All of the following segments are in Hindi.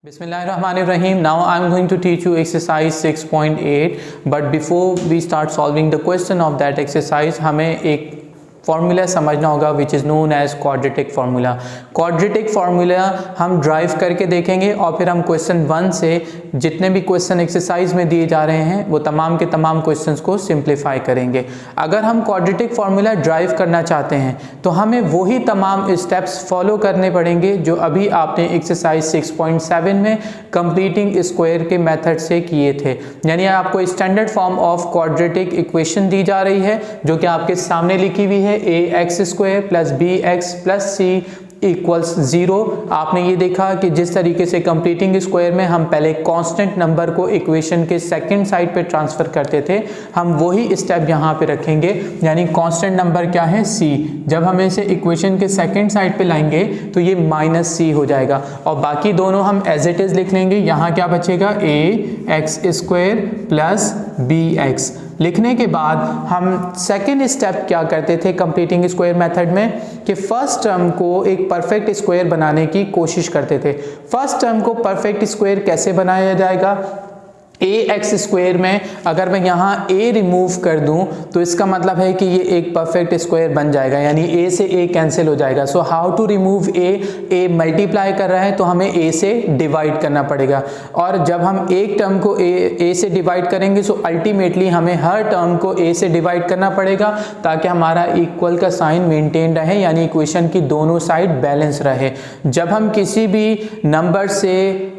Bismillahirrahmanirrahim. Now I am going to teach you exercise 6.8. But before we start solving the question of that exercise, हमें एक फार्मूला समझना होगा which is known as quadratic formula. Quadratic formula हम ड्राइव करके देखेंगे और फिर हम क्वेश्चन 1 से जितने भी क्वेश्चन एक्सरसाइज में दिए जा रहे हैं वो तमाम के तमाम क्वेश्चंस को सिंप्लीफाई करेंगे। अगर हम क्वाड्रेटिक फार्मूला ड्राइव करना चाहते हैं तो हमें वही तमाम स्टेप्स फॉलो करने पड़ेंगे जो अभी आपने एक्सरसाइज 6.7 में कंप्लीटिंग स्क्वायर के मेथड से किए थे। यानी आपको standard form of quadratic equation दी जा रही है जो कि आपके सामने लिखी हुई है ax² plus bx plus c equals 0। आपने ये देखा कि जिस तरीके से कंप्लीटिंग स्क्वायर में हम पहले कांस्टेंट नंबर को इक्वेशन के सेकंड साइड पे ट्रांसफर करते थे, हम वही स्टेप यहाँ पे रखेंगे। यानी कांस्टेंट नंबर क्या है c, जब हम इसे इक्वेशन के सेकंड साइड पे लाएंगे तो ये -c हो जाएगा और बाकी दोनों हम एज इट इज लिख लेंगे। यहाँ क्या बचेगा ax² प्लस bx। लिखने के बाद हम सेकेंड स्टेप क्या करते थे कंप्लीटिंग स्क्वायर मेथड में कि फर्स्ट टर्म को एक परफेक्ट स्क्वायर बनाने की कोशिश करते थे। फर्स्ट टर्म को परफेक्ट स्क्वायर कैसे बनाया जाएगा? ax² में अगर मैं यहाँ a रिमूव कर दूं तो इसका मतलब है कि ये एक परफेक्ट स्क्वायर बन जाएगा, यानी a से a कैंसिल हो जाएगा। So how to remove a multiply कर रहा है तो हमें a से डिवाइड करना पड़ेगा और जब हम एक टर्म को a से डिवाइड करेंगे सो अल्टीमेटली हमें हर टर्म को a से डिवाइड करना पड़ेगा ताकि हमारा इक्वल का साइन मेंटेन रहे, यानी इक्वेशन की दोनों साइड बैलेंस रहे। जब हम किसी भी नंबर से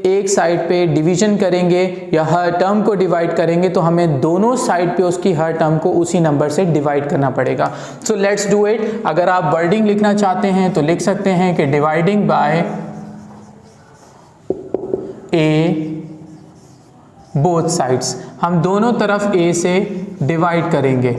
एक साइड पे डिवीजन करेंगे या हर टर्म को डिवाइड करेंगे तो हमें दोनों साइड पे उसकी हर टर्म को उसी नंबर से डिवाइड करना पड़ेगा। So let's do it. अगर आप वर्डिंग लिखना चाहते हैं तो लिख सकते हैं कि dividing by a both sides, हम दोनों तरफ a से डिवाइड करेंगे।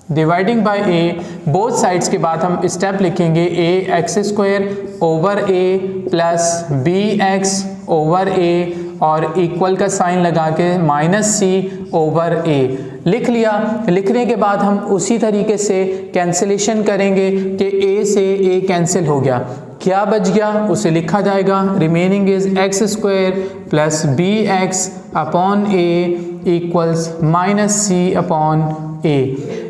Dividing by a both sides के बाद हम स्टेप लिखेंगे ax² over a plus bx over a और इक्वल का साइन लगा के -c ओवर a लिख लिया। लिखने के बाद हम उसी तरीके से कैंसिलेशन करेंगे कि a से a कैंसिल हो गया, क्या बच गया उसे लिखा जाएगा। Remaining is x² plus bx upon a equals -c upon a।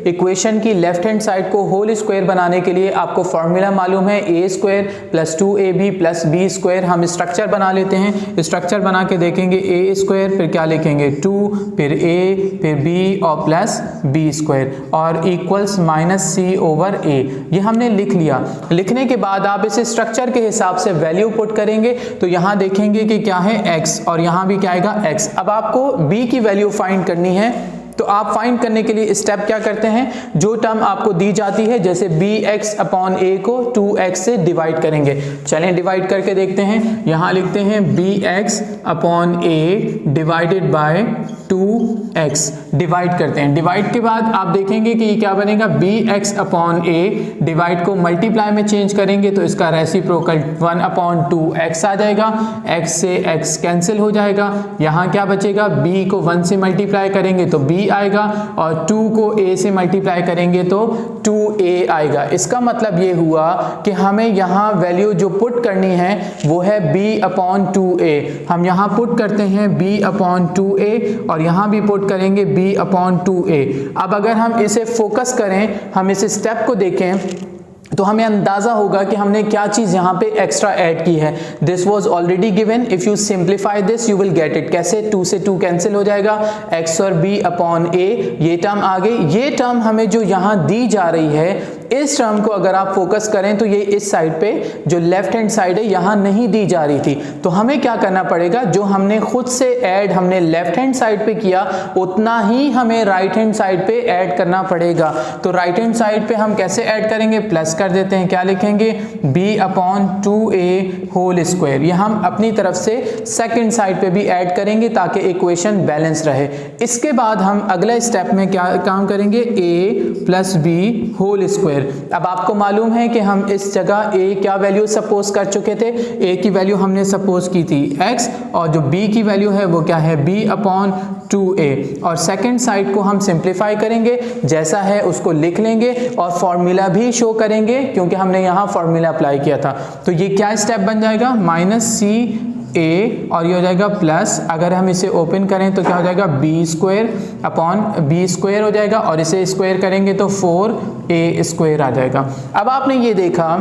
Equation की लेफ्ट हैंड साइड को होल स्क्वायर बनाने के लिए आपको फॉर्मूला मालूम है a² plus 2ab plus b²। हम स्ट्रक्चर बना लेते हैं। स्ट्रक्चर बना के देखेंगे a² फिर क्या लिखेंगे 2 फिर a फिर b और प्लस b² और इक्वल्स -c ओवर a। ये हमने लिख लिया। लिखने के बाद आप इसे स्ट्रक्चर के हिसाब से वैल्यू पुट करेंगे तो यहाँ देखेंगे कि क्या है x और यहाँ भी क्या आएगा x। अब आपको b की वैल्यू फाइंड करनी है तो आप फाइंड करने के लिए स्टेप क्या करते हैं, जो टर्म आपको दी जाती है जैसे bx अपॉन a को 2x से डिवाइड करेंगे। चलें डिवाइड करके देखते हैं। यहाँ लिखते हैं bx upon a divided by 2x। Divide करते हैं। डिवाइड के बाद आप देखेंगे कि ये क्या बनेगा bx अपॉन a। डिवाइड को मल्टीप्लाई में चेंज करेंगे तो इसका रेसिप्रोकल 1 अपॉन 2x आ जाएगा। x से x कैंसिल हो जाएगा। यहाँ क्या बचेगा b को 1 से मल्टीप्लाई करेंगे तो b आएगा और 2 को a से मल्टीप्लाई करेंगे तो 2a आएगा। इसका मतलब ये हुआ कि हमें यहाँ वैल्यू जो पुट करनी है वो है b अपॉन 2a। हम यहाँ पुट करते हैं b अपॉन 2a और यहाँ भी पुट करेंगे b अपॉन 2a। अब अगर हम इसे फोकस करें, हम इस स्टेप को देखें तो हमें अंदाजा होगा कि हमने क्या चीज यहाँ पे एक्स्ट्रा ऐड की है। This was already given, if you simplify this you will get it. कैसे? 2 से 2 कैंसिल हो जाएगा, x और b अपॉन a ये टर्म आ गई। ये टर्म हमें जो यहाँ दी जा रही है इस टर्म को अगर आप फोकस करें तो ये इस साइड पे जो लेफ्ट हैंड साइड है यहाँ नहीं दी जा रही थी। तो हमें क्या करना पड़ेगा, जो हमने खुद से ऐड हमने लेफ्ट हैंड साइड पे किया उतना ही हमें राइट हैंड साइड पे ऐड करना पड़ेगा। तो राइट हैंड साइड पे हम कैसे ऐड करेंगे, प्लस कर देते हैं। क्या लिखेंगे b upon 2a whole square. ये हम अपनी तरफ से सेकंड साइड पे भी ऐड करेंगे ताकि इक्वेशन बैलेंस रहे। इसके बाद हम अगला स्टेप में क्या काम करेंगे, a plus b whole square. अब आपको मालूम है कि हम इस जगह a क्या वैल्यू सपोज कर चुके थे, a की वैल्यू हमने सपोज की थी x और जो b की वैल्यू है वो क्या है b अपॉन 2a। और सेकंड साइड को हम सिंप्लीफाई करेंगे, जैसा है उसको लिख लेंगे और फॉर्मूला भी शो करेंगे क्योंकि हमने यहाँ फॉर्मूला अप्लाई किया था। तो ये क्या स्टेप बन जाएगा, -c ए और ये हो जाएगा प्लस, अगर हम इसे ओपन करें तो क्या हो जाएगा b square upon b square हो जाएगा और इसे स्क्वायर करेंगे तो 4a स्क्वायर आ जाएगा। अब आपने ये देखा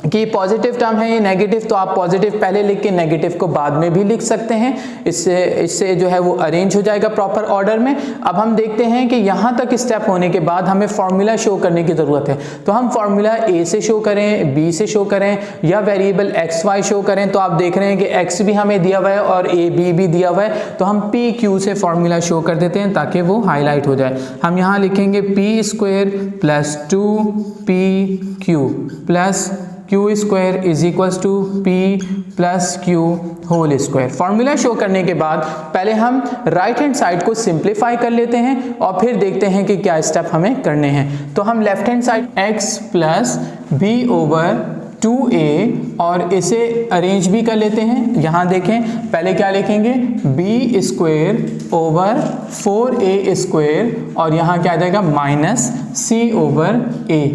कि पॉजिटिव टर्म है ये नेगेटिव, तो आप पॉजिटिव पहले लिख के नेगेटिव को बाद में भी लिख सकते हैं, इससे जो है वो अरेंज हो जाएगा प्रॉपर ऑर्डर में। अब हम देखते हैं कि यहाँ तक स्टेप होने के बाद हमें फॉर्मूला शो करने की ज़रूरत है, तो हम फॉर्मूला ए से शो करें, बी से शो करें या वेरिएबल एक्स वाई शो करें। तो आप देख रहे हैं कि एक्स भी हमें दिया हुआ है और ए बी भी दिया हुआ है, तो हम पी क्यू से फॉर्मूला शो कर देते हैं ताकि वो हाईलाइट हो जाए। हम यहाँ लिखेंगे p square plus 2pq plus q square is equals to p plus q whole square. Formula show करने के बाद पहले हम राइट हैंड साइड को सिंप्लीफाई कर लेते हैं और फिर देखते हैं कि क्या स्टेप हमें करने हैं। तो हम left hand side x plus b over 2a और इसे अरेंज भी कर लेते हैं। यहाँ देखें पहले क्या लिखेंगे B square over 4a square और यहाँ क्या आ जाएगा माइनस c ओवर a।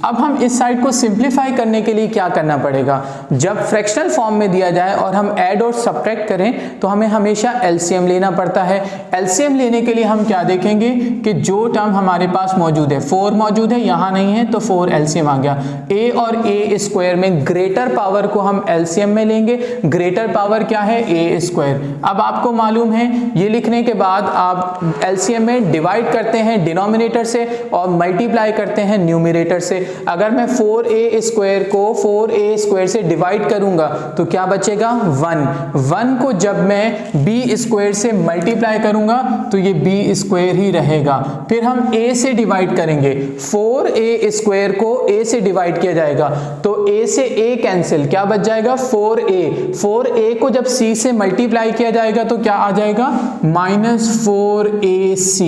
अब हम इस साइड को सिंप्लीफाई करने के लिए क्या करना पड़ेगा, जब फ्रैक्शनल फॉर्म में दिया जाए और हम ऐड और सब्ट्रैक्ट करें तो हमें हमेशा एलसीएम लेना पड़ता है। एलसीएम लेने के लिए हम क्या देखेंगे कि जो टर्म हमारे पास मौजूद है 4 मौजूद है, यहाँ नहीं है तो 4 एलसीएम आ गया। a और a स्क्वायर में ग्रेटर पावर को हम एलसीएम में लेंगे। ग्रेटर पावर क्या है a स्क्वायर। अब आपको मालूम है ये लिखने के बाद आप एलसीएम में डिवाइड करते हैं डिनोमिनेटर से और मल्टीप्लाई करते हैं न्यूमरेटर से। अगर मैं 4a स्क्वायर को 4a स्क्वायर से डिवाइड करूंगा तो क्या बचेगा 1 को जब मैं b स्क्वायर से मल्टीप्लाई करूंगा तो ये b स्क्वायर ही रहेगा। फिर हम a से डिवाइड करेंगे, 4a स्क्वायर को a से डिवाइड किया जाएगा तो a से a कैंसिल, क्या बच जाएगा 4a को जब c से मल्टीप्लाई किया जाएगा तो क्या आ जाएगा -4ac।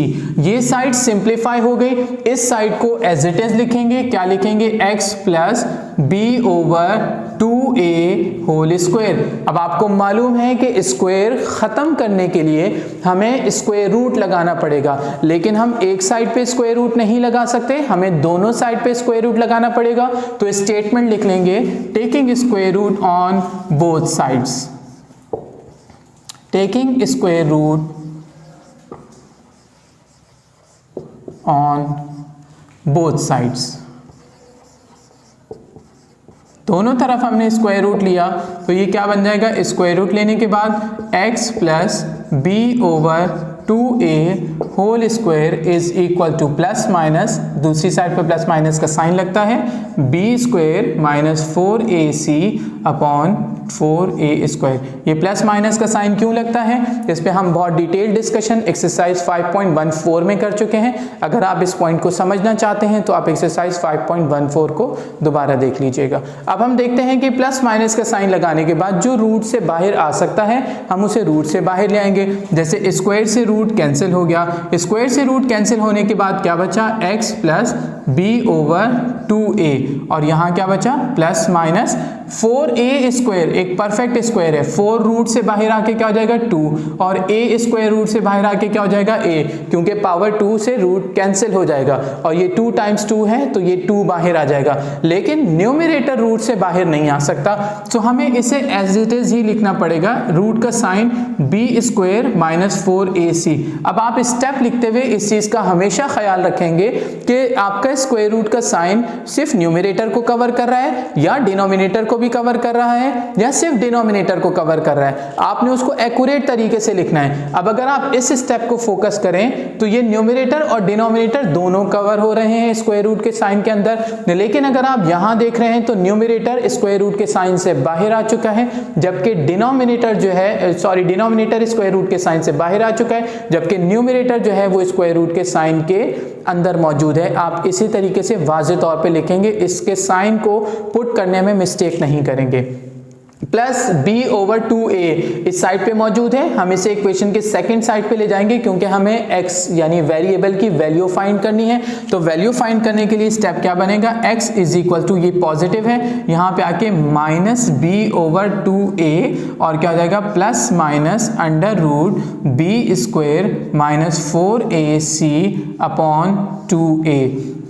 ये साइड सिंप्लीफाई हो गई। इस साइड को एज इट इज लिखेंगे, क्या लिखेंगे x plus b over 2a whole square. अब आपको मालूम है कि स्क्वायर खत्म करने के लिए हमें स्क्वायर रूट लगाना पड़ेगा, लेकिन हम एक साइड पे स्क्वायर रूट नहीं लगा सकते, हमें दोनों साइड पे स्क्वायर रूट लगाना पड़ेगा। तो स्टेटमेंट लिख लेंगे taking square root on both sides, taking square root on both sides. दोनों तरफ हमने स्क्वायर रूट लिया तो ये क्या बन जाएगा, स्क्वायर रूट लेने के बाद x plus b over 2a whole square is equal to plus minus, दूसरी साइड पर प्लस माइनस का साइन लगता है, b square minus 4ac upon 4a square. ये प्लस माइनस का साइन क्यों लगता है, इस पे हम बहुत डिटेल डिस्कशन एक्सरसाइज 5.14 में कर चुके हैं। अगर आप इस पॉइंट को समझना चाहते हैं तो आप एक्सरसाइज 5.14 को दोबारा देख लीजिएगा। अब हम देखते हैं कि प्लस माइनस का साइन लगाने के बाद जो रूट से बाहर आ सकता है हम उसे रूट से बाहर ले आएंगे। जैसे स्क्वायर से रूट कैंसिल हो गया, स्क्वायर से रूट कैंसिल होने के बाद क्या बचा x plus b over 2a और यहाँ क्या बचा प्लस माइनस 4a स्क्वायर, एक परफेक्ट स्क्वायर है, 4 रूट से बाहर आके क्या हो जाएगा 2 और a स्क्वायर रूट से बाहर आके क्या हो जाएगा a, क्योंकि पावर 2 से रूट कैंसिल हो जाएगा और ये 2 टाइम्स 2 है तो ये 2 बाहर आ जाएगा, लेकिन न्यूमरेटर रूट से बाहर नहीं आ सकता। तो हमें इसे एज इट इज ही लिखना पड़ेगा, रूट का sign b square minus 4ac। अब आप स्टेप लिखते हुए इस चीज का हमेशा ख्याल रखेंगे कि आपका स्क्वायर रूट का साइन सिर्फ न्यूमरेटर को कवर कर रहा है या डिनोमिनेटर को भी कवर कर रहा है या सिर्फ डिनोमिनेटर को कवर कर रहा है, आपने उसको एक्यूरेट तरीके से लिखना है। अब अगर आप इस स्टेप को फोकस करें तो ये न्यूमरेटर और डिनोमिनेटर दोनों कवर हो रहे हैं स्क्वायर रूट के साइन के अंदर, लेकिन अगर आप यहां देख रहे हैं तो न्यूमरेटर स्क्वायर रूट के साइन से बाहर आ चुका है, जबकि डिनोमिनेटर जो है डिनोमिनेटर स्क्वायर रूट के साइन से बाहर आ चुका है, जबकि न्यूमरेटर जो है वो स्क्वायर रूट के साइन के अंदर मौजूद है। आप इसी तरीके से वाज़ेह तौर पे लिखेंगे, इसके साइन को पुट करने में मिस्टेक नहीं करेंगे। प्लस b ओवर 2a इस साइड पे मौजूद है, हम इसे इक्वेशन के सेकंड साइड पे ले जाएंगे क्योंकि हमें x यानी वेरिएबल की वैल्यू फाइंड करनी है। तो वैल्यू फाइंड करने के लिए स्टेप क्या बनेगा, x इज इक्वल टू, ये पॉजिटिव है, यहाँ पे आके माइनस b ओवर 2a और क्या हो जाएगा plus minus under root b square minus 4ac upon 2a।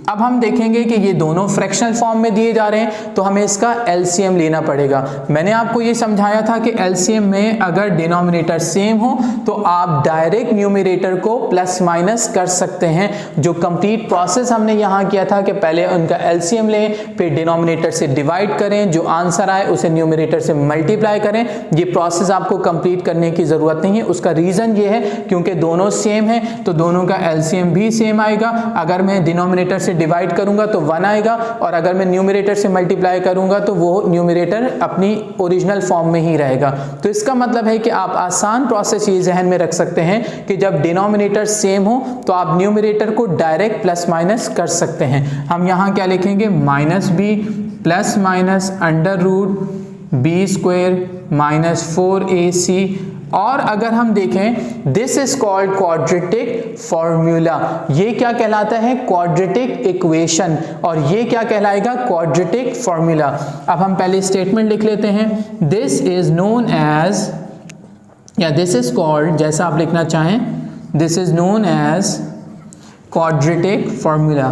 अब हम देखेंगे कि ये दोनों फ्रैक्शनल फॉर्म में दिए जा रहे हैं तो हमें इसका एलसीएम लेना पड़ेगा। मैंने आपको ये समझाया था कि एलसीएम में अगर डिनोमिनेटर सेम हो तो आप डायरेक्ट न्यूमरेटर को प्लस माइनस कर सकते हैं। जो कंप्लीट प्रोसेस हमने यहाँ किया था कि पहले उनका एलसीएम लें, फिर डिनोमिनेटर से डिवाइड करें, जो आंसर आए उसे न्यूमरेटर से मल्टीप्लाई करें, ये प्रोसेस आपको कंप्लीट करने की जरूरत नहीं है। उसका रीजन ये है क्योंकि दोनों सेम है तो दोनों का एलसीएम भी सेम आएगा। अगर मैं डिनोमिनेटर से डिवाइड करूंगा तो 1 आएगा और अगर मैं न्यूमरेटर से मल्टीप्लाई करूंगा तो वो न्यूमरेटर अपनी ओरिजिनल फॉर्म में ही रहेगा। तो इसका मतलब है कि आप आसान प्रोसेस ये जहन में रख सकते हैं कि जब डिनोमिनेटर सेम हो तो आप न्यूमरेटर को डायरेक्ट प्लस माइनस कर सकते हैं। हम यहाँ क्या लिखेंगे, minus b plus minus under root b square minus 4ac। और अगर हम देखें this is called quadratic formula, ये क्या कहलाता है, क्वाड्रेटिक इक्वेशन, और ये क्या कहलाएगा, क्वाड्रेटिक फॉर्मूला। अब हम पहले स्टेटमेंट लिख लेते हैं, दिस इज नोन एज, या दिस इज कॉल्ड, जैसा आप लिखना चाहें, this is known as quadratic formula.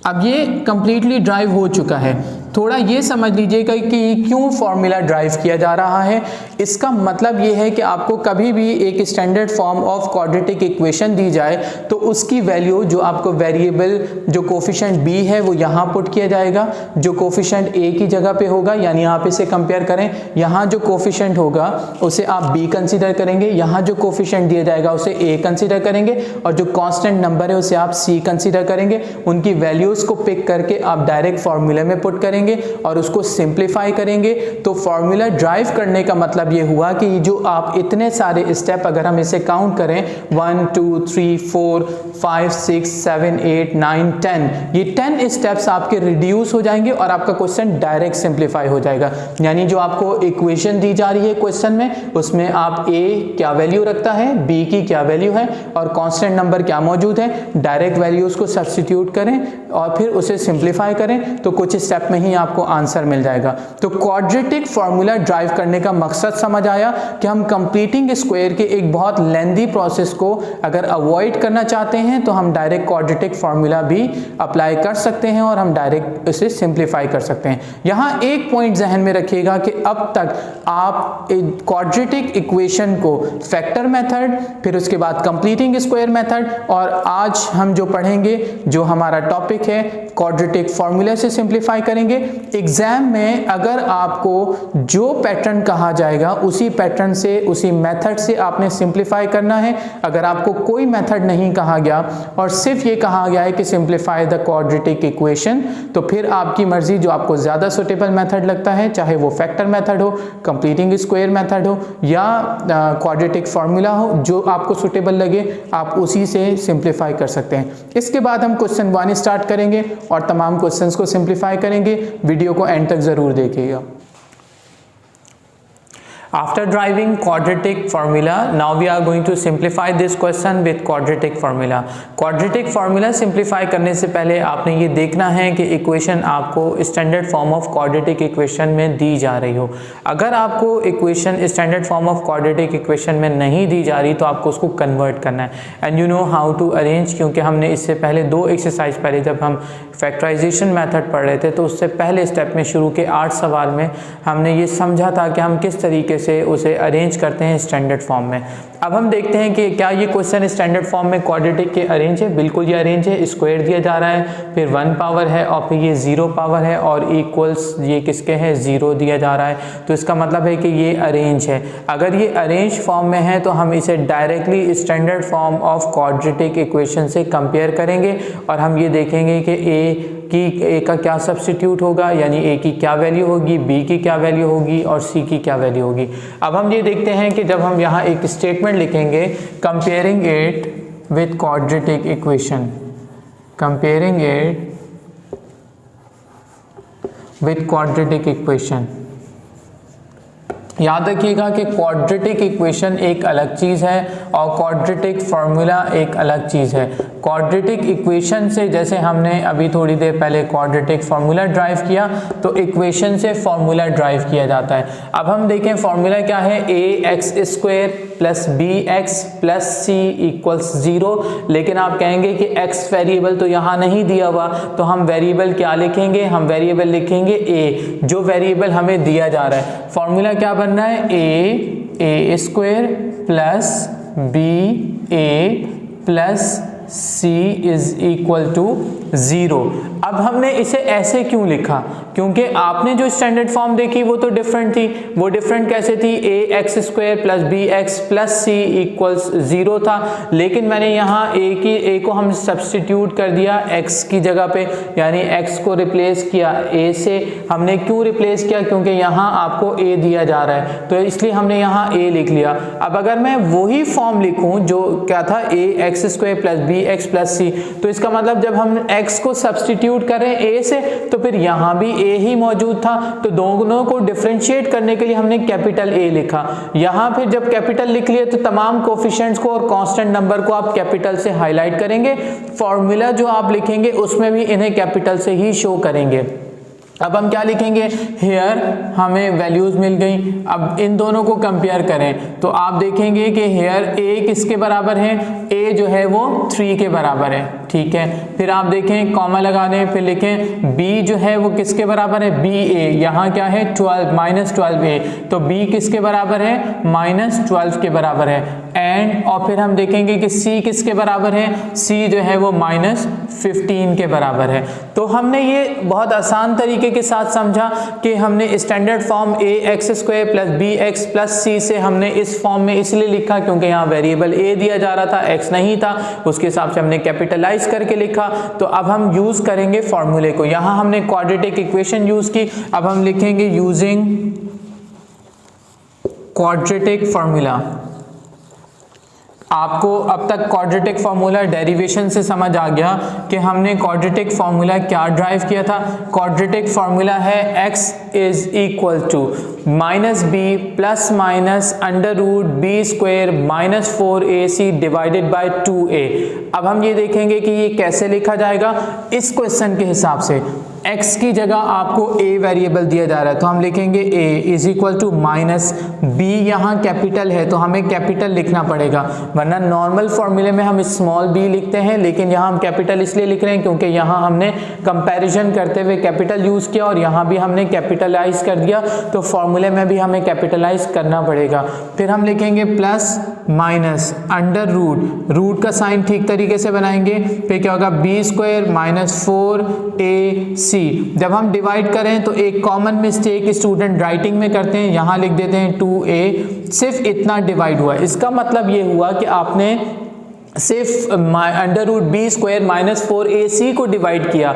अब ये कंप्लीटली ड्राइव हो चुका है। थोड़ा ये समझ लीजिएगा कि क्यों फॉर्मूला ड्राइव किया जा रहा है। इसका मतलब ये है कि आपको कभी भी एक standard form of quadratic equation दी जाए तो उसकी वैल्यू, जो आपको वेरिएबल जो कोफिशिएंट b है वो यहाँ पुट किया जाएगा, जो कोफिशिएंट a की जगह पे होगा, यानी आप इसे कंपेयर करें, यहाँ जो कोफिशिएंट होगा उसे आप b कंसीडर करेंगे, यहाँ जो कोफिशिएंट दिया जाएगा उसे a कंसीडर करेंगे, और जो कांस्टेंट नंबर है उसे आप c कंसीडर करेंगे। उनकी वैल्यूज को पिक करके आप डायरेक्ट फार्मूला में पुट करेंगे और उसको सिंप्लीफाई करेंगे। तो फार्मूला ड्राइव करने का मतलब ये हुआ कि जो आप इतने सारे स्टेप, अगर हम इसे काउंट करें 1 2 3 4 5 6 7 8 9 10, ये 10 स्टेप्स आपके रिड्यूस हो जाएंगे और आपका क्वेश्चन डायरेक्ट सिंप्लीफाई हो जाएगा। यानी जो आपको इक्वेशन दी जा रही है क्वेश्चन में, उसमें आप a क्या वैल्यू रखता है, b की क्या वैल्यू है और कांस्टेंट नंबर क्या मौजूद है, डायरेक्ट वैल्यूज को सब्स्टिट्यूट करें और फिर उसे सिंप्लीफाई करें तो कुछ स्टेप में ही आपको आंसर मिल जाएगा। तो क्वाड्रेटिक फॉर्मूला ड्राइव करने का मकसद समझ आया कि हम कंप्लीटिंग स्क्वायर के एक बहुत लेंथी प्रोसेस को अगर अवॉइड करना चाहते हैं तो हम डायरेक्ट क्वाड्रेटिक फॉर्मूला भी अप्लाई कर सकते हैं और हम डायरेक्ट इसे सिंप्लीफाई कर सकते हैं। यहाँ एक पॉइंट जहन में रखिएगा कि अब तक आप क्वाड्रेटिक इक्वेशन को फैक्टर मेथड, फिर उसके बाद कंप्लीटिंग स्क्वायर मेथड, और आज हम जो पढ़ेंगे, जो हमारा टॉपिक है, क्वाड्रेटिक फॉर्मूला से सिंप्लीफाई करेंगे। एग्जाम में अगर आपको जो पैटर्न कहा जाएगा उसी पैटर्न से, उसी मेथड से आपने सिंप्लीफाई करना है। अगर आपको कोई मेथड नहीं कहा गया और सिर्फ ये कहा गया है कि सिंप्लीफाई द क्वाड्रेटिक इक्वेशन, तो फिर आपकी मर्जी, जो आपको ज़्यादा सुटेबल मेथड लगता है, चाहे वो फैक्टर मेथड हो, कंप्लीटिंग स्क्वायर मेथड हो या क्वाड्रेटिक फॉर्मूला हो, जो आपको सुटेबल लगे आप उसी से सिंप्लीफाई कर सकते हैं। इसके बाद हम क्वेश्चन 1 स्टार्ट करेंगे और तमाम क्वेश्चंस को सिंप्लीफाई करेंगे। वीडियो को एंड तक जरूर देखिएगा। After driving quadratic formula, now we are going to simplify this question with quadratic formula. Quadratic formula simplify करने से पहले आपने ये देखना है कि इक्वेशन आपको standard form of quadratic equation में दी जा रही हो। अगर आपको equation standard form of quadratic equation में नहीं दी जा रही तो आपको उसको कन्वर्ट करना है। And you know how to arrange, क्योंकि हमने इससे पहले 2 एक्सरसाइज पहले जब हम फैक्टराइजेशन मेथड पढ़ रहे थे तो उससे पहले स्टेप में शुरू के 8 सवाल में हमने ये समझा था कि हम किस तरीके से उसे अरेंज करते हैं स्टैंडर्ड फॉर्म में। अब हम देखते हैं कि क्या ये क्वेश्चन स्टैंडर्ड फॉर्म में क्वाड्रेटिक के अरेंज है। बिल्कुल ये अरेंज है। स्क्वायर दिया जा रहा है, फिर 1 पावर है और फिर ये 0 पावर है और इक्वल्स ये किसके हैं, 0 दिया जा रहा है। तो इसका मतलब है कि ये अरेंज है। अगर ये अरेंज फॉर्म में है तो हम इसे directly standard form of quadratic equation से कंपेयर करेंगे और हम ये देखेंगे कि ए का क्या सब्स्टिट्यूट होगा, यानी ए की क्या वैल्यू होगी, बी की क्या वैल्यू होगी और सी की क्या वैल्यू होगी। अब हम ये देखते हैं कि जब हम यहाँ एक स्टेटमेंट लिखेंगे, comparing it with quadratic equation, comparing it with quadratic equation, याद रखिएगा कि क्वाड्रेटिक इक्वेशन एक अलग चीज़ है और क्वाड्रेटिक फार्मूला एक अलग चीज़ है। क्वाड्रेटिक इक्वेशन से, जैसे हमने अभी थोड़ी देर पहले क्वाड्रेटिक फार्मूला ड्राइव किया, तो इक्वेशन से फार्मूला ड्राइव किया जाता है। अब हम देखें फार्मूला क्या है, ax² plus bx plus c equals 0। लेकिन आप कहेंगे कि x वेरिएबल तो यहाँ नहीं दिया हुआ, तो हम वेरिएबल क्या लिखेंगे, हम वेरिएबल लिखेंगे a, जो वेरिएबल हमें दिया जा रहा है। फार्मूला क्या बन रहा है, a² plus ba plus c is equal to 0। अब हमने इसे ऐसे क्यों लिखा, क्योंकि आपने जो स्टैंडर्ड फॉर्म देखी वो तो डिफरेंट थी। वो डिफरेंट कैसे थी, ax² plus bx plus c equals 0 था, लेकिन मैंने यहाँ a को हम सब्सटीट्यूट कर दिया x की जगह पे, यानी x को रिप्लेस किया a से। हमने क्यों रिप्लेस किया, क्योंकि यहाँ आपको a दिया जा रहा है, तो इसलिए हमने यहाँ a लिख लिया। अब अगर मैं वही फॉर्म लिखूँ जो क्या था, ax² plus bx plus c, तो इसका मतलब जब हम x को सब्सटीट्यूट कर रहे हैं a से, तो फिर यहाँ भी a ही मौजूद था, तो दोनों को डिफरेंशिएट करने के लिए हमने कैपिटल A लिखा। यहाँ फिर जब कैपिटल लिख लिए तो तमाम कोफिशिएंट्स को और कांस्टेंट नंबर को आप कैपिटल से हाईलाइट करेंगे। फॉर्मूला जो आप लिखेंगे उसमें भी इन्हें कैपिटल से ही शो करेंगे। अब हम क्या लिखेंगे, हेयर हमें वैल्यूज मिल गई। अब इन दोनों को कंपेयर करें तो आप देखेंगे कि हेयर a किसके बराबर है, a जो है वो 3 के बराबर है, ठीक है। फिर आप देखें कॉमा लगा दें, फिर लिखें b जो है वो किसके बराबर है, ba, यहाँ क्या है 12 -12a, तो b किसके बराबर है, -12 के बराबर है। एंड और फिर हम देखेंगे कि c किसके बराबर है, c जो है वो -15 के बराबर है। तो हमने ये बहुत आसान तरीके के साथ समझा कि हमने standard form ax² plus bx plus c से हमने इस फॉर्म में इसलिए लिखा क्योंकि यहाँ वेरिएबल a दिया जा रहा था, x नहीं था, उसके हिसाब से हमने कैपिटलाइज करके लिखा। तो अब हम यूज करेंगे फॉर्मूले को। यहाँ हमने क्वाड्रेटिक इक्वेशन यूज की, अब हम लिखेंगे यूजिंग क्वाड्रेटिक फार्मूला। आपको अब तक क्वाड्रेटिक फार्मूला डेरिवेशन से समझ आ गया कि हमने क्वाड्रेटिक फार्मूला क्या ड्राइव किया था। क्वाड्रेटिक फार्मूला है x is equal to -b plus minus √b² -4ac divided by 2a। अब हम ये देखेंगे कि ये कैसे लिखा जाएगा। इस क्वेश्चन के हिसाब से x की जगह आपको a वेरिएबल दिया जा रहा है, तो हम लिखेंगे a is equal to -b, यहाँ कैपिटल है तो हमें कैपिटल लिखना पड़ेगा, वरना नॉर्मल फॉर्मूले में हम स्मॉल b लिखते हैं, लेकिन यहाँ हम कैपिटल इसलिए लिख रहे हैं क्योंकि यहाँ हमने कंपैरिजन करते हुए कैपिटल यूज़ किया और यहाँ भी हमने कैपिटलाइज कर दिया, तो फॉर्मूले में भी हमें कैपिटलाइज करना पड़ेगा। फिर हम लिखेंगे प्लस माइनस रूट का साइन ठीक तरीके से बनाएंगे, फिर क्या होगा b² -4ac। जब हम डिवाइड करें तो एक कॉमन मिस्टेक स्टूडेंट राइटिंग में करते हैं, यहाँ लिख देते हैं 2a, सिर्फ इतना डिवाइड हुआ। इसका मतलब ये हुआ कि आपने सिर्फ √b² -4ac को डिवाइड किया।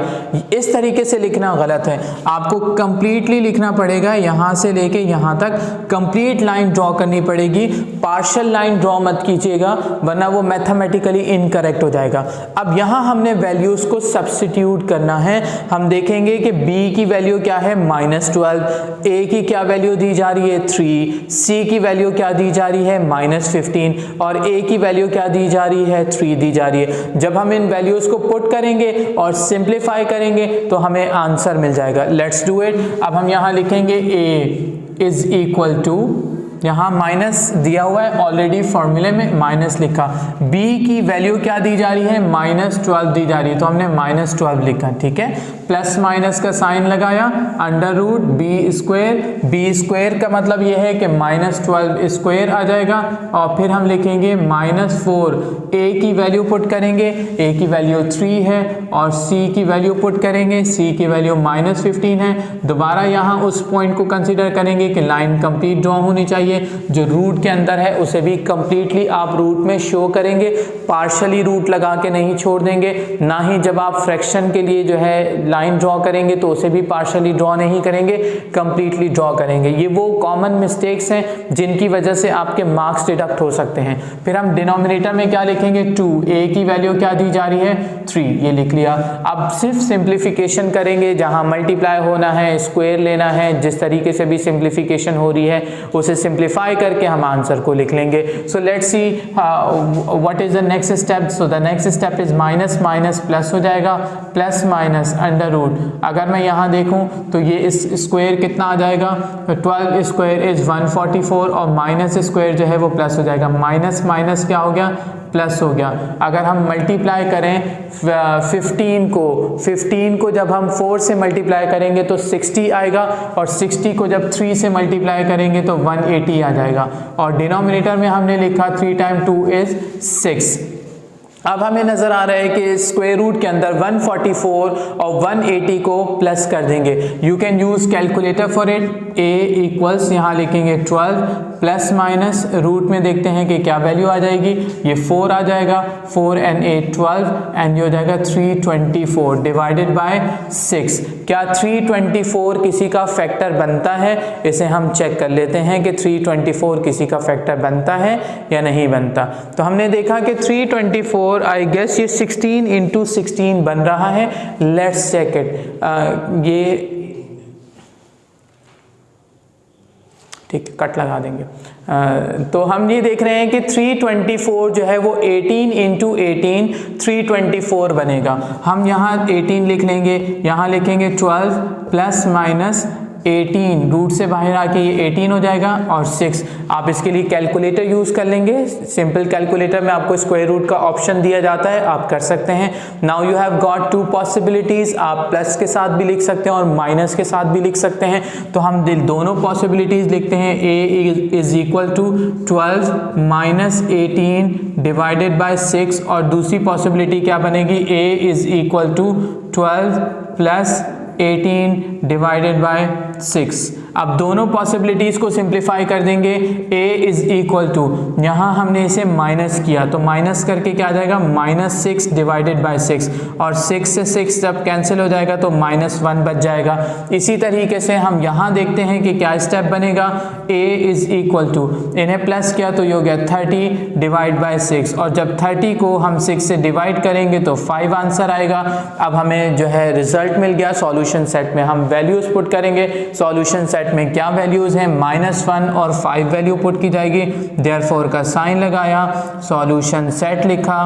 इस तरीके से लिखना गलत है, आपको कंप्लीटली लिखना पड़ेगा, यहाँ से लेके यहाँ तक कंप्लीट लाइन ड्रॉ करनी पड़ेगी। पार्शियल लाइन ड्रॉ मत कीजिएगा, वरना वो मैथमेटिकली इनकरेक्ट हो जाएगा। अब यहाँ हमने वैल्यूज को सब्स्टिट्यूट करना है। हम देखेंगे कि b की वैल्यू क्या है -12, a की क्या वैल्यू दी जा रही है 3, c की वैल्यू क्या दी जा रही है -15 और a की वैल्यू क्या दी जा रही है 3 दी जा रही है। जब हम इन वैल्यूज को पुट करेंगे और सिंप्लीफाई करेंगे तो हमें आंसर मिल जाएगा। Let's do it. अब हम यहाँ लिखेंगे a इज इक्वल टू, यहाँ माइनस दिया हुआ है ऑलरेडी फॉर्मूले में, माइनस लिखा। b की वैल्यू क्या दी जा रही है -12 दी जा रही है, तो हमने -12 लिखा, ठीक है। प्लस माइनस का साइन लगाया, √b² का मतलब ये है कि -12² आ जाएगा। और फिर हम लिखेंगे -4, a की वैल्यू पुट करेंगे, a की वैल्यू 3 है, और c की वैल्यू पुट करेंगे, c की वैल्यू -15 है। दोबारा यहाँ उस पॉइंट को कंसिडर करेंगे कि लाइन कंप्लीट ड्रॉ होनी चाहिए, चाहिए, जो रूट के अंदर है उसे भी कंप्लीटली आप रूट में शो करेंगे, पार्शली रूट लगा के नहीं छोड़ देंगे, ना ही जब आप फ्रैक्शन के लिए जो है लाइन ड्रॉ करेंगे तो उसे भी पार्शली ड्रॉ नहीं करेंगे, कंप्लीटली ड्रॉ करेंगे। ये वो कॉमन मिस्टेक्स हैं जिनकी वजह से आपके मार्क्स डिडक्ट हो सकते हैं। फिर हम डिनोमिनेटर में क्या लिखेंगे, 2, a की वैल्यू क्या दी जा रही है, 3, ये लिख लिया। अब सिर्फ सिंप्लीफिकेशन करेंगे, जहां मल्टीप्लाई होना है, स्क्वायर लेना है, जिस तरीके से भी सिंप्लीफिकेशन हो रही है उसे सिंप्लीफाई करके हम आंसर को लिख लेंगे। So let's see what is the next step. So the next step is minus minus plus हो जाएगा, प्लस माइनस अंडर रूट। अगर मैं यहाँ देखूँ तो ये इस स्क्वायर कितना आ जाएगा, 12 स्क्वायर इज 144 और माइनस स्क्वायर जो है वो प्लस हो जाएगा, माइनस माइनस क्या हो गया, प्लस हो गया। अगर हम मल्टीप्लाई करें 15 को जब हम 4 से मल्टीप्लाई करेंगे तो 60 आएगा, और 60 को जब 3 से मल्टीप्लाई करेंगे तो 180 आ जाएगा। और डिनोमिनेटर में हमने लिखा 3 टाइम 2 इज 6। अब हमें नजर आ रहा है कि स्क्वायर रूट के अंदर 144 और 180 को प्लस कर देंगे। You can use calculator for it. a equals यहाँ लिखेंगे 12 प्लस माइनस रूट में देखते हैं कि क्या वैल्यू आ जाएगी, ये 4 आ जाएगा, 4 and 8 12 एंड ये हो जाएगा 324 डिवाइडेड बाय 6। क्या 324 किसी का फैक्टर बनता है, इसे हम चेक कर लेते हैं कि 324 किसी का फैक्टर बनता है या नहीं बनता। तो हमने देखा कि 324 आई गेस ये 16 इंटू 16 बन रहा है। Let's check it. ये ठीक है, कट लगा देंगे। तो हम ये देख रहे हैं कि 324 जो है वो 18 इंटू 18 324 बनेगा। हम यहाँ 18 लिख लेंगे, यहाँ लिखेंगे 12 प्लस माइनस 18, रूट से बाहर आके ये 18 हो जाएगा, और 6। आप इसके लिए कैलकुलेटर यूज कर लेंगे। सिंपल कैलकुलेटर में आपको स्क्वायर रूट का ऑप्शन दिया जाता है, आप कर सकते हैं। Now you have got 2 possibilities. आप प्लस के साथ भी लिख सकते हैं और माइनस के साथ भी लिख सकते हैं। तो हम दोनों पॉसिबिलिटीज लिखते हैं। a is equal to 12 minus 18 divided by 6, और दूसरी पॉसिबिलिटी क्या बनेगी, a is equal to 12 plus 18 divided by 6। अब दोनों पॉसिबिलिटीज को सिंप्लीफाई कर देंगे। a इज इक्वल टू, यहाँ हमने इसे माइनस किया तो माइनस करके क्या आ जाएगा, -6 डिवाइडेड बाय 6, और 6 से 6 जब कैंसिल हो जाएगा तो -1 बच जाएगा। इसी तरीके से हम यहाँ देखते हैं कि क्या स्टेप बनेगा, a इज इक्वल टू, इन्हें प्लस किया तो ये हो गया 30 डिवाइड बाय 6, और जब 30 को हम 6 से डिवाइड करेंगे तो 5 आंसर आएगा। अब हमें जो है रिजल्ट मिल गया। सॉल्यूशन सेट में हम वैल्यूज पुट करेंगे। सॉल्यूशन सेट में क्या वैल्यूज हैं, -1 और 5 वैल्यू पुट की जाएगी। देयरफॉर का साइन लगाया, सॉल्यूशन सेट लिखा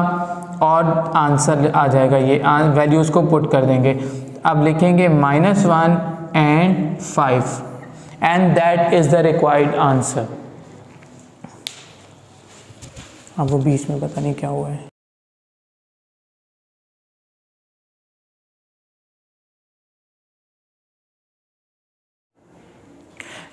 और आंसर आ जाएगा। ये वैल्यूज को पुट कर देंगे। अब लिखेंगे -1 and 5 and that is the required answer. अब वो बीच में पता नहीं क्या हुआ है।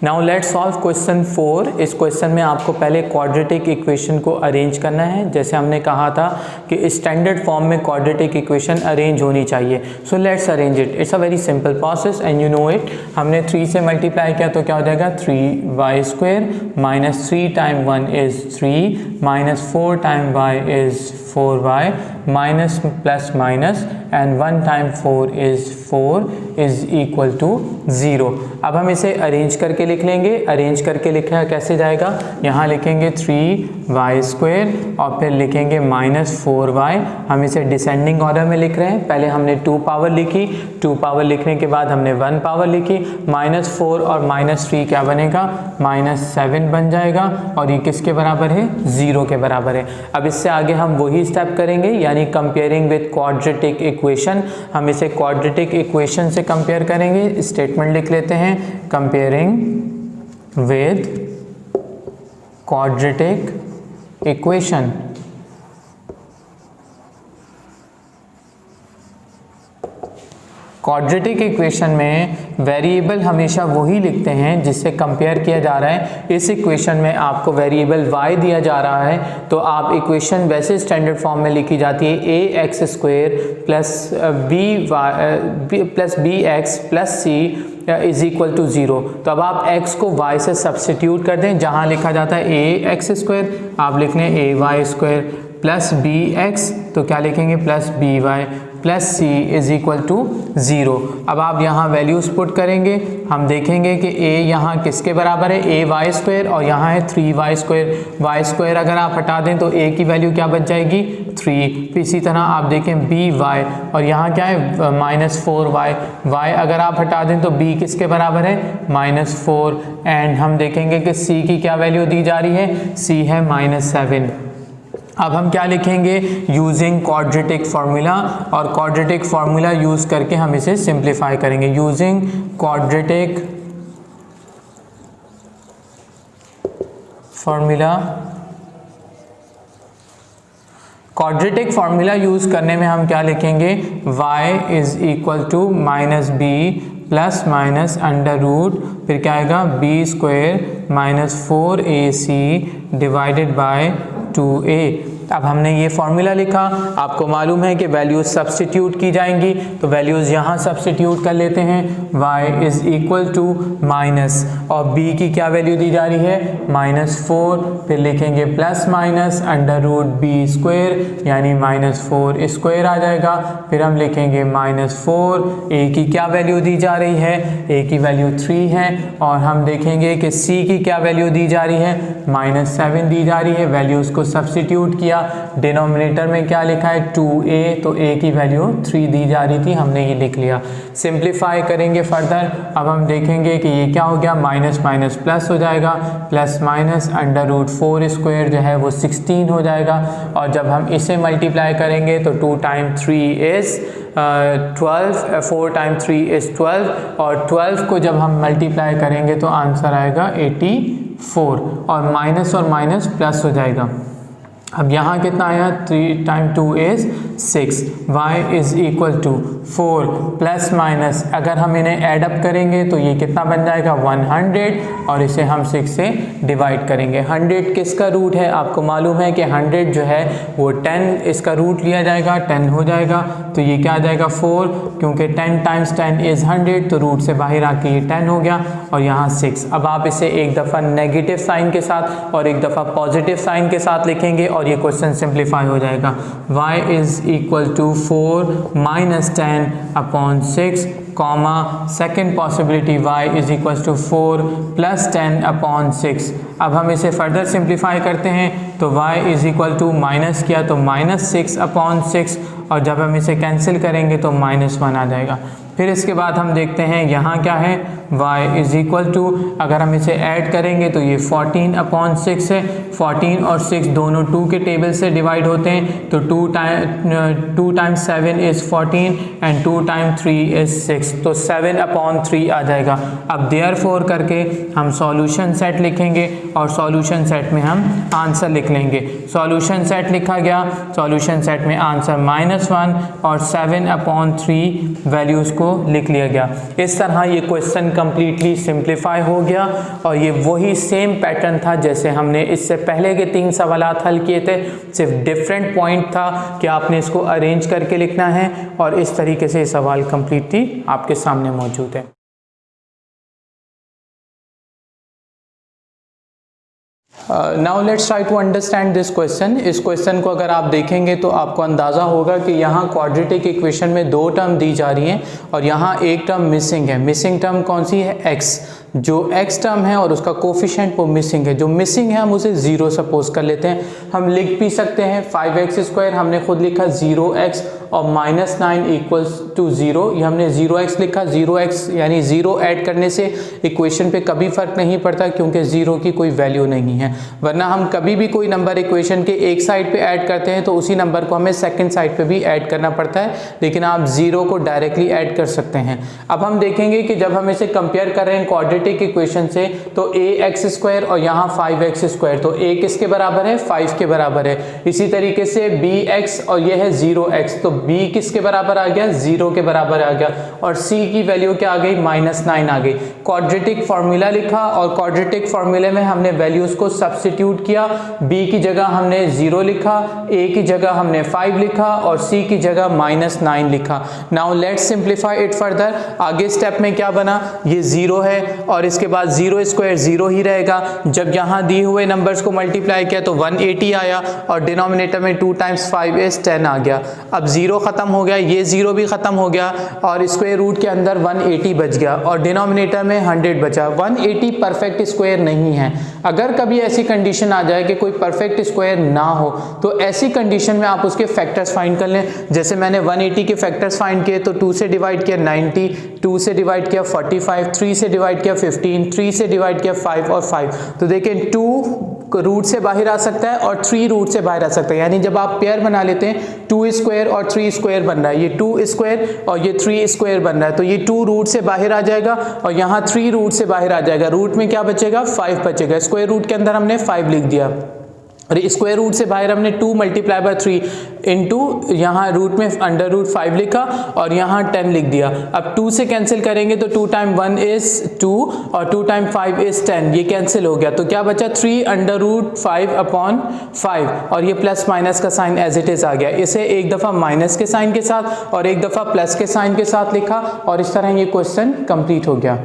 Now let's solve question 4। इस क्वेश्चन में आपको पहले क्वाड्रेटिक इक्वेशन को अरेंज करना है। जैसे हमने कहा था कि स्टैंडर्ड फॉर्म में क्वाड्रेटिक इक्वेशन अरेंज होनी चाहिए। So let's arrange it. It's a very simple process and you no it. हमने 3 से मल्टीप्लाई किया तो क्या हो जाएगा, 3y² -3 time 1 is 3 -4 time y is 4y minus plus minus and 1 time 4 is 4 is equal to 0। अब हम इसे अरेंज करके लिख लेंगे। अरेंज करके लिखा कैसे जाएगा, यहाँ लिखेंगे 3y² और फिर लिखेंगे -4y। हम इसे डिसेंडिंग ऑर्डर में लिख रहे हैं। पहले हमने 2 पावर लिखी, 2 पावर लिखने के बाद हमने 1 पावर लिखी। -4 और -3 क्या बनेगा, -7 बन जाएगा, और ये किसके बराबर है, 0 के बराबर है। अब इससे आगे हम वही स्टेप करेंगे, यानी कंपेयरिंग विद क्वाड्रेटिक इक्वेशन। हम इसे क्वाड्रेटिक इक्वेशन से कंपेयर करेंगे। स्टेटमेंट लिख लेते हैं, comparing with quadratic equation. Quadratic equation में वेरिएबल हमेशा वही लिखते हैं जिससे कंपेयर किया जा रहा है। इस इक्वेशन में आपको वेरिएबल y दिया जा रहा है, तो आप इक्वेशन वैसे स्टैंडर्ड फॉर्म में लिखी जाती है ax² plus bx plus c is equal to 0। तो अब आप x को y से सब्सटीट्यूट कर दें, जहाँ लिखा जाता है ax², आप लिख लें ay² प्लस bx, तो क्या लिखेंगे plus by plus c is equal to 0। अब आप यहाँ वैल्यूज पुट करेंगे, हम देखेंगे कि a यहाँ किसके बराबर है, ay² और यहाँ है 3y²। y² अगर आप हटा दें तो a की वैल्यू क्या बच जाएगी 3। इसी तरह आप देखें by और यहाँ क्या है -4y। y अगर आप हटा दें तो b किसके बराबर है -4। एंड हम देखेंगे कि c की क्या वैल्यू दी जा रही है, c है -7। अब हम क्या लिखेंगे, यूजिंग क्वाड्रेटिक फार्मूला, और क्वाड्रेटिक फार्मूला यूज़ करके हम इसे सिंप्लीफाई करेंगे। Using quadratic formula, quadratic formula use करने में हम क्या लिखेंगे, y is equal to -b plus minus under root, फिर क्या आएगा b² -4ac divided by 2a। अब हमने ये फॉर्मूला लिखा, आपको मालूम है कि वैल्यूज सब्स्टिट्यूट की जाएंगी, तो वैल्यूज़ यहाँ सब्स्टिट्यूट कर लेते हैं। y is equal to minus, और b की क्या वैल्यू दी जा रही है -4, फिर लिखेंगे plus minus under root b² यानी -4² आ जाएगा। फिर हम लिखेंगे -4, a की क्या वैल्यू दी जा रही है, a की वैल्यू 3 है, और हम देखेंगे कि c की क्या वैल्यू दी जा रही है -7 दी जा रही है। वैल्यूज़ को सब्स्टिट्यूट किया, डिनोमिनेटर में क्या लिखा है 2a, तो a की वैल्यू 3 दी जा रही थी, हमने ये लिख लिया। सिंप्लीफाई करेंगे फर्दर, अब हम देखेंगे कि ये क्या हो गया, माइनस माइनस प्लस हो जाएगा, प्लस माइनस अंडर रूट 4² जो है वो 16 हो जाएगा, और जब हम इसे मल्टीप्लाई करेंगे तो 2 टाइम्स 3 इज़ 12, 4 टाइम्स 3 इज़ 12, और 12 को जब हम मल्टीप्लाई करेंगे तो आंसर आएगा 84, और माइनस प्लस हो जाएगा। अब यहाँ कितना आया, 3 time 2 is 6, y is equal to 4 plus minus, अगर हम इन्हें ऐड अप करेंगे तो ये कितना बन जाएगा 100, और इसे हम 6 से डिवाइड करेंगे। 100 किसका रूट है, आपको मालूम है कि 100 जो है वो 10, इसका रूट लिया जाएगा 10 हो जाएगा, तो ये क्या आ जाएगा 4, क्योंकि 10 टाइम्स 10 इज़ 100, तो रूट से बाहर आके ये 10 हो गया, और यहाँ 6। अब आप इसे एक दफ़ा नेगेटिव साइन के साथ और एक दफ़ा पॉजिटिव साइन के साथ लिखेंगे, और ये क्वेश्चन सिंप्लीफाई हो जाएगा। y is equal to 4 minus 10 upon 6, comma second possibility y is equal to 4 plus 10 upon 6। अब हम इसे फर्दर सिंप्लीफाई करते हैं, तो y is equal to minus किया तो -6 अपॉन 6, और जब हम इसे कैंसिल करेंगे तो -1 आ जाएगा। फिर इसके बाद हम देखते हैं यहाँ क्या है, y इज़ इक्वल टू, अगर हम इसे ऐड करेंगे तो ये 14 अपॉन 6 है, 14 और 6 दोनों 2 के टेबल से डिवाइड होते हैं, तो 2 times 7 is 14 and 2 times 3 is 6, तो 7 अपॉन 3 आ जाएगा। अब देयरफॉर करके हम सॉल्यूशन सेट लिखेंगे, और सॉल्यूशन सेट में हम आंसर लिख लेंगे। सॉल्यूशन सेट लिखा गया, सॉल्यूशन सेट में आंसर -1 और 7 अपॉन 3 वैल्यूज़ को लिख लिया गया। इस तरह ये क्वेश्चन कंप्लीटली सिंप्लीफाई हो गया, और ये वही सेम पैटर्न था जैसे हमने इससे पहले के 3 सवालात हल किए थे, सिर्फ डिफरेंट पॉइंट था कि आपने इसको अरेंज करके लिखना है, और इस तरीके से सवाल कंप्लीटली आपके सामने मौजूद है। Now let's try to understand this question. इस क्वेश्चन को अगर आप देखेंगे तो आपको अंदाज़ा होगा कि यहाँ क्वाड्रेटिक इक्वेशन में 2 टर्म दी जा रही हैं, और यहाँ एक टर्म मिसिंग है। मिसिंग टर्म कौन सी है, x। जो x टर्म है और उसका कोफिशिएंट वो मिसिंग है। जो मिसिंग है हम उसे 0 सपोज कर लेते हैं। हम लिख भी सकते हैं 5x², हमने खुद लिखा 0x, और -9 इक्वल्स टू 0, ये हमने 0x लिखा। 0x यानी 0 ऐड करने से इक्वेशन पे कभी फ़र्क नहीं पड़ता, क्योंकि 0 की कोई वैल्यू नहीं है। वरना हम कभी भी कोई नंबर इक्वेशन के एक साइड पे ऐड करते हैं तो उसी नंबर को हमें सेकंड साइड पे भी ऐड करना पड़ता है, लेकिन आप 0 को डायरेक्टली ऐड कर सकते हैं। अब हम देखेंगे कि जब हम इसे कंपेयर कर रहे हैं क्वाड्रेटिक क्वाड्रेटिक इक्वेशन से, तो ax² और यहाँ 5x², तो a किसके बराबर है, 5 के बराबर है। इसी तरीके से bx और ये है 0x, तो b किसके बराबर आ गया, 0 के बराबर आ गया, और c की वैल्यू क्या आ गई, -9 आ गई। क्वाड्रेटिक फॉर्मूला लिखा और क्वाड्रेटिक फॉर्मूले में हमने वैल्यूज को सब्स्टिट्यूट किया, b की जगह हमने 0 लिखा, a की जगह हमने 5 लिखा और c की जगह -9 लिखा। Now let's simplify it further. आगे स्टेप में क्या बना, ये 0 है और इसके बाद 0² 0 ही रहेगा। जब यहाँ दिए हुए नंबर्स को मल्टीप्लाई किया तो 180 आया और डिनोमिनेटर में 2 × 5 is 10 आ गया। अब 0 खत्म हो गया, ये 0 भी खत्म हो गया और स्क्वायर रूट के अंदर 180 बच गया और डिनोमिनेटर में 100 बचा। 180 परफेक्ट स्क्वायर नहीं है। अगर कभी ऐसी कंडीशन आ जाए कि कोई परफेक्ट स्क्वायर ना हो तो ऐसी कंडीशन में आप उसके फैक्टर्स फाइंड कर लें। जैसे मैंने 180 के फैक्टर्स फाइंड किए तो 2 से डिवाइड किया 90, 2 से डिवाइड किया 45, 3 से डिवाइड किया 15, 3 से डिवाइड किया 5 और 5। तो देखें 2 रूट से बाहर आ सकता है और 3 रूट से बाहर आ सकता है, यानी जब आप पेयर बना लेते हैं 2² और 3² बन रहा है, ये 2² और ये 3² बन रहा है, तो ये 2 रूट से बाहर आ जाएगा और यहाँ 3 रूट से बाहर आ जाएगा। रूट में क्या बचेगा, 5 बचेगा। स्क्वायर रूट के अंदर हमने 5 लिख दिया और स्क्वायर रूट से बाहर हमने 2 × 3 इंटू यहाँ रूट में √5 लिखा और यहाँ 10 लिख दिया। अब 2 से कैंसिल करेंगे तो 2 × 1 is 2 और 2 × 5 is 10, ये कैंसिल हो गया। तो क्या बचा, 3√5/5 और ये प्लस माइनस का साइन एज इट इज आ गया। इसे एक दफ़ा माइनस के साइन के साथ और एक दफ़ा प्लस के साइन के साथ लिखा और इस तरह ये क्वेश्चन कंप्लीट हो गया।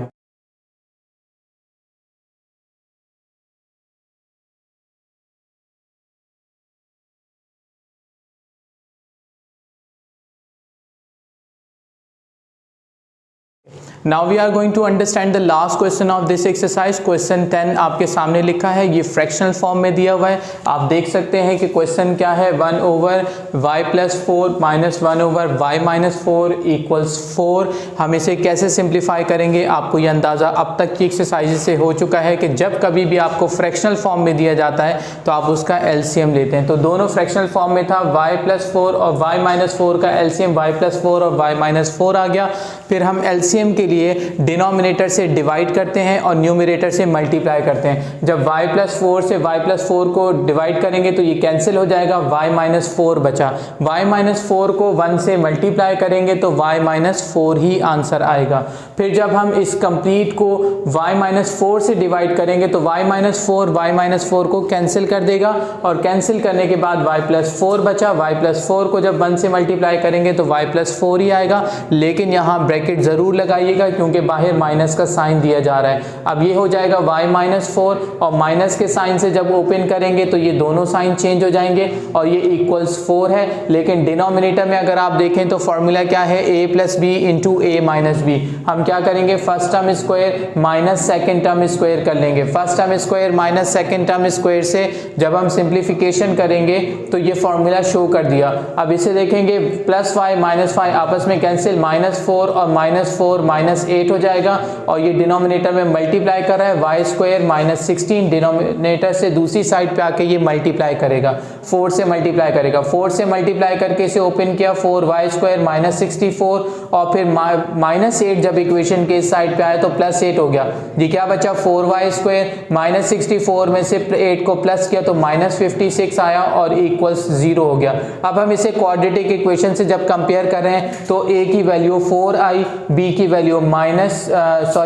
Now we are going to understand the last question of this exercise. Question 10 आपके सामने लिखा है, ये फ्रैक्शनल फॉर्म में दिया हुआ है। आप देख सकते हैं कि क्वेश्चन क्या है, 1/y+4 -1/y -4 = 4। हम इसे कैसे सिंप्लीफाई करेंगे, आपको ये अंदाज़ा अब तक की एक्सरसाइज से हो चुका है कि जब कभी भी आपको फ्रैक्शनल फॉर्म में दिया जाता है तो आप उसका एलसीएम लेते हैं। तो दोनों फ्रैक्शनल फॉर्म में था, y+4 और y -4 का एलसीएम y+4 और y -4 आ गया। फिर हम एलसीएम के लिए डिनोमिनेटर से डिवाइड करते हैं और न्यूमरेटर से मल्टीप्लाई करते हैं। जब y+4 से y+4 को डिवाइड करेंगे तो ये कैंसिल हो जाएगा, y -4 बचा। y -4 को 1 से मल्टीप्लाई करेंगे तो y -4 ही आंसर आएगा। फिर जब हम इस कंप्लीट को y -4 से डिवाइड करेंगे तो y -4 को कैंसिल कर देगा और कैंसिल करने के बाद y+4 बचा। y+4 को जब 1 से मल्टीप्लाई करेंगे तो y+4 ही आएगा, लेकिन यहाँ ब्रैकेट ज़रूर लगाइएगा क्योंकि बाहर माइनस का साइन दिया जा रहा है। अब ये हो जाएगा y -4 और माइनस के साइन से जब ओपन करेंगे तो ये दोनों साइन चेंज हो जाएंगे और ये =4 है। लेकिन डिनोमिनेटर में अगर आप देखें तो फॉर्मूला क्या है, a + b × a - b। हम क्या करेंगे, first term square minus second term square कर लेंगे। First term square minus second term square से जब हम सिंप्लीफिकेशन करेंगे तो ये फॉर्मूला शो कर दिया। अब इसे देखेंगे, +5 -5 आपस में कैंसिल, -4 और -4 -8 हो जाएगा और ये डिनोमिनेटर में मल्टीप्लाई कर रहा है, y² -16 डिनोमिनेटर से दूसरी साइड पे आके ये मल्टीप्लाई करेगा, 4 से मल्टीप्लाई करेगा। 4 से मल्टीप्लाई करके इसे ओपन किया, 4y² -64 और फिर -8 जब इक्वेशन के इस साइड पे आया तो +8 हो गया। ये क्या बचा, 4y² -64 में से 8 को प्लस किया तो -56 आया और =0 हो गया। अब हम इसे क्वाड्रेटिक इक्वेशन से जब कंपेयर कर रहे हैं तो a की वैल्यू 4 आई, b की वैल्यू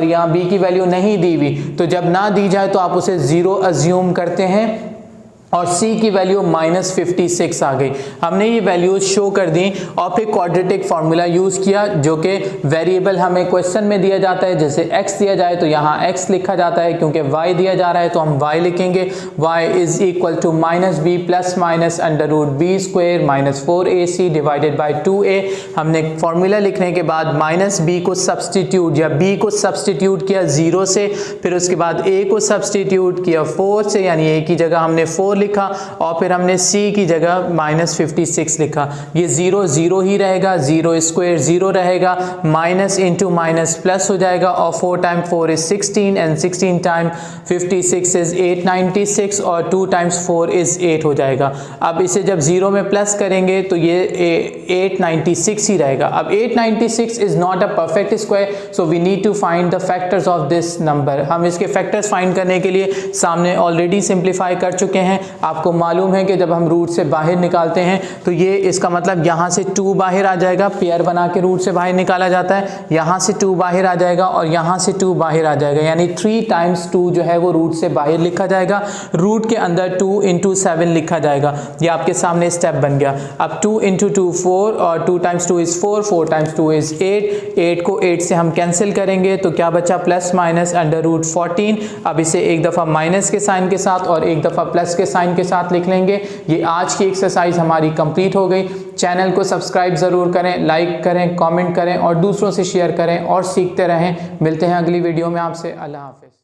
यहाँ b की वैल्यू नहीं दी हुई, तो जब ना दी जाए तो आप उसे 0 अज्यूम करते हैं और c की वैल्यू -56 आ गई। हमने ये वैल्यूज शो कर दी और फिर क्वाड्रेटिक फार्मूला यूज़ किया जो कि वेरिएबल हमें क्वेश्चन में दिया जाता है। जैसे x दिया जाए तो यहाँ x लिखा जाता है, क्योंकि y दिया जा रहा है तो हम y लिखेंगे। y = -b ± √b² -4ac divided by 2a। हमने फार्मूला लिखने के बाद -b को सब्सटीट्यूट या b को सब्सटीट्यूट किया 0 से, फिर उसके बाद a को सब्सटीट्यूट किया 4 से, यानी a की जगह हमने 4 लिखा और फिर हमने c की जगह -56 लिखा। ये 0 0 ही रहेगा, 0 स्क्वायर 0 रहेगा, माइनस इंटू माइनस प्लस हो जाएगा और 4 time 4 is 16 and 16 time 56 is 896 और 2 टाइम्स 4 इज 8 हो जाएगा। अब इसे जब 0 में प्लस करेंगे तो ये 896 ही रहेगा। अब 896 is not a perfect square, so we need to find the factors of this number. हम इसके फैक्टर्स फाइंड करने के लिए सामने ऑलरेडी सिंप्लीफाई कर चुके हैं। आपको मालूम है कि जब हम रूट से बाहर निकालते हैं तो ये इसका मतलब यहाँ से 2 बाहर आ जाएगा, पेयर बना के रूट से बाहर निकाला जाता है, यहाँ से 2 बाहर आ जाएगा और यहाँ से 2 बाहर आ जाएगा, यानी 3 टाइम्स 2 जो है वो रूट से बाहर लिखा जाएगा। रूट के अंदर 2 इंटू 7 लिखा जाएगा। ये आपके सामने स्टेप बन गया। अब 2 इंटू 2 4 और 2 टाइम्स 2 इज 4, 4 टाइम्स 2 इज 8, 8 को 8 से हम कैंसिल करेंगे तो क्या बचा, प्लस माइनस अंडर रूट 14। अब इसे एक दफ़ा माइनस के साइन के साथ और एक दफ़ा प्लस के साइन के साथ लिख लेंगे। ये आज की एक्सरसाइज हमारी कंप्लीट हो गई। चैनल को सब्सक्राइब ज़रूर करें, लाइक करें, कमेंट करें और दूसरों से शेयर करें और सीखते रहें। मिलते हैं अगली वीडियो में आपसे। अल्लाह हाफ़िज़।